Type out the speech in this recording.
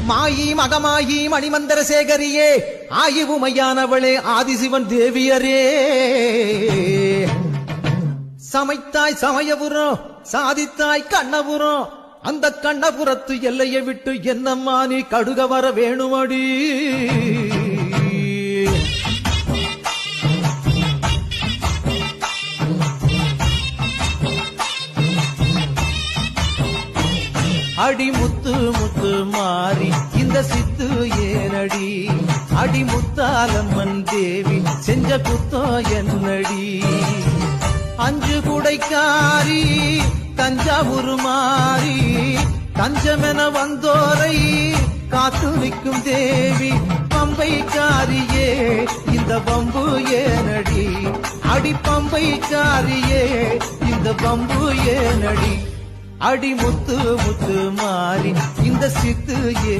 மாயி மகமாயி மணிமந்தர சேகரியே ஆயுவுமையானவளே ஆதிசிவன் தேவியரே சமைத்தாய் சமயபுரம் சாதித்தாய் கண்ணபுரம் அந்த கண்ணபுரத்து எல்லையை விட்டு என்னம்மா நீ கடுக வர வேணுமடி அடி முத்து முத்து மாறி இந்த சித்து ஏனடி அடி முத்தாலம்மன் தேவி செஞ்ச குத்தோ என்னடி அஞ்சு குடைக்காரி தஞ்சாவூர் மாறி தஞ்சமென வந்தோரை காத்து நிற்கும் தேவி பம்பைக்காரியே இந்த பம்பு ஏனடி அடி பம்பைக்காரியே இந்த பம்பு ஏனடி அடி முத்து முத்து மாறி இந்த சித்து